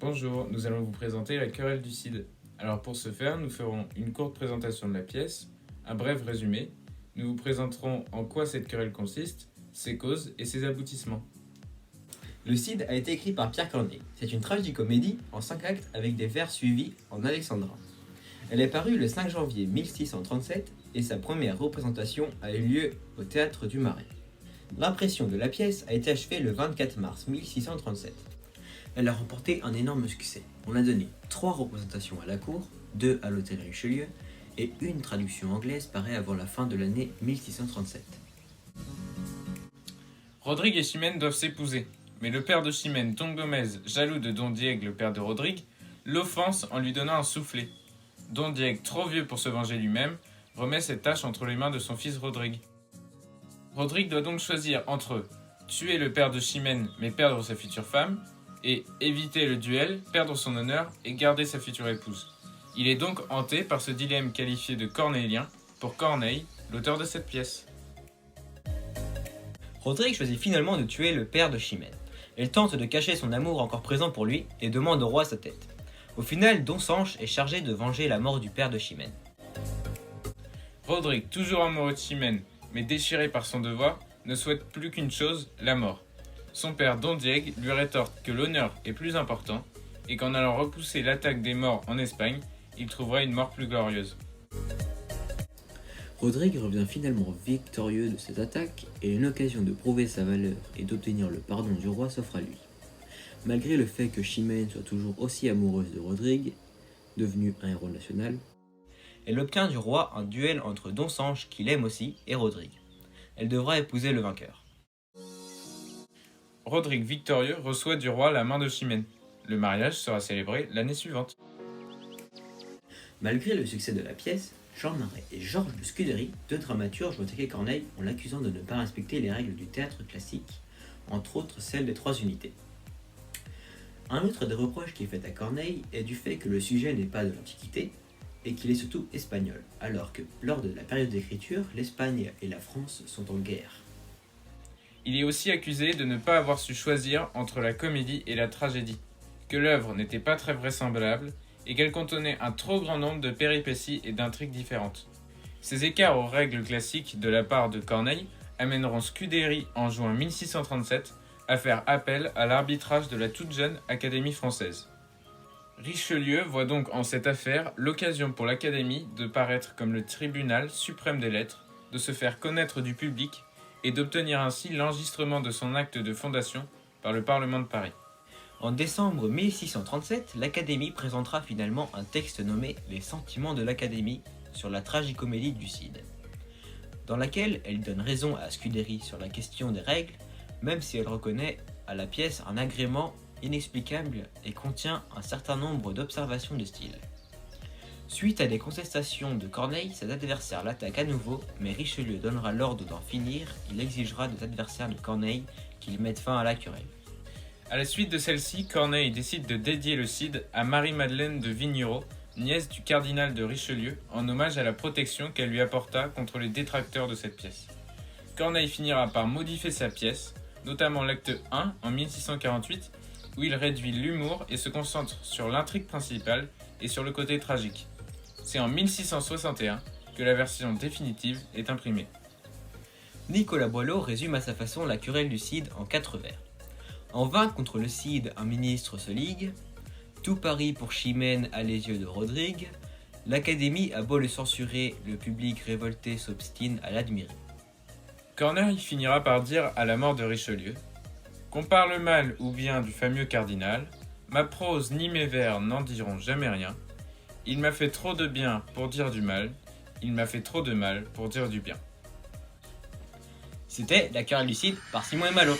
Bonjour, nous allons vous présenter la querelle du Cid. Alors pour ce faire, nous ferons une courte présentation de la pièce, un bref résumé, nous vous présenterons en quoi cette querelle consiste, ses causes et ses aboutissements. Le Cid a été écrit par Pierre Corneille. C'est une tragicomédie en 5 actes avec des vers suivis en alexandrin. Elle est parue le 5 janvier 1637 et sa première représentation a eu lieu au théâtre du Marais. L'impression de la pièce a été achevée le 24 mars 1637. Elle a remporté un énorme succès. On a donné 3 représentations à la cour, 2 à l'hôtel Richelieu et une traduction anglaise paraît avant la fin de l'année 1637. Rodrigue et Chimène doivent s'épouser, mais le père de Chimène, Don Gomez, jaloux de Don Diègue, le père de Rodrigue, l'offense en lui donnant un soufflet. Don Diègue, trop vieux pour se venger lui-même, remet cette tâche entre les mains de son fils Rodrigue. Rodrigue doit donc choisir entre tuer le père de Chimène mais perdre sa future femme, et éviter le duel, perdre son honneur et garder sa future épouse. Il est donc hanté par ce dilemme qualifié de cornélien pour Corneille, l'auteur de cette pièce. Rodrigue choisit finalement de tuer le père de Chimène. Elle tente de cacher son amour encore présent pour lui et demande au roi sa tête. Au final, Don Sanche est chargé de venger la mort du père de Chimène. Rodrigue, toujours amoureux de Chimène, mais déchiré par son devoir, ne souhaite plus qu'une chose, la mort. Son père Don Diègue lui rétorque que l'honneur est plus important et qu'en allant repousser l'attaque des morts en Espagne, il trouvera une mort plus glorieuse. Rodrigue revient finalement victorieux de cette attaque et une occasion de prouver sa valeur et d'obtenir le pardon du roi s'offre à lui. Malgré le fait que Chimène soit toujours aussi amoureuse de Rodrigue, devenu un héros national, elle obtient du roi un duel entre Don Sanche, qu'il aime aussi, et Rodrigue. Elle devra épouser le vainqueur. Rodrigue victorieux reçoit du roi la main de Chimène. Le mariage sera célébré l'année suivante. Malgré le succès de la pièce, Jean Marais et Georges de Scudéry, 2 dramaturges, ont attaqué Corneille en l'accusant de ne pas respecter les règles du théâtre classique, entre autres celles des 3 unités. Un autre des reproches qui est fait à Corneille est du fait que le sujet n'est pas de l'Antiquité et qu'il est surtout espagnol, alors que lors de la période d'écriture, l'Espagne et la France sont en guerre. Il est aussi accusé de ne pas avoir su choisir entre la comédie et la tragédie, que l'œuvre n'était pas très vraisemblable et qu'elle contenait un trop grand nombre de péripéties et d'intrigues différentes. Ces écarts aux règles classiques de la part de Corneille amèneront Scudéry en juin 1637 à faire appel à l'arbitrage de la toute jeune Académie française. Richelieu voit donc en cette affaire l'occasion pour l'Académie de paraître comme le tribunal suprême des lettres, de se faire connaître du public et d'obtenir ainsi l'enregistrement de son acte de fondation par le Parlement de Paris. En décembre 1637, l'Académie présentera finalement un texte nommé « Les sentiments de l'Académie » sur la tragicomédie du Cid, dans laquelle elle donne raison à Scudéry sur la question des règles, même si elle reconnaît à la pièce un agrément inexplicable et contient un certain nombre d'observations de style. Suite à des contestations de Corneille, cet adversaire l'attaque à nouveau, mais Richelieu donnera l'ordre d'en finir. Il exigera des adversaires de Corneille qu'ils mettent fin à la querelle. À la suite de celle-ci, Corneille décide de dédier le Cid à Marie-Madeleine de Vignerot, nièce du cardinal de Richelieu, en hommage à la protection qu'elle lui apporta contre les détracteurs de cette pièce. Corneille finira par modifier sa pièce, notamment l'acte 1 en 1648, où il réduit l'humour et se concentre sur l'intrigue principale et sur le côté tragique. C'est en 1661 que la version définitive est imprimée. Nicolas Boileau résume à sa façon la querelle du Cid en 4 vers. En vain contre le Cid, un ministre se ligue. Tout Paris pour Chimène à les yeux de Rodrigue. L'Académie a beau le censurer, le public révolté s'obstine à l'admirer. Corneille finira par dire à la mort de Richelieu « Qu'on parle mal ou bien du fameux cardinal, ma prose ni mes vers n'en diront jamais rien. Il m'a fait trop de bien pour dire du mal, il m'a fait trop de mal pour dire du bien. » C'était La querelle du Cid par Simon et Malo.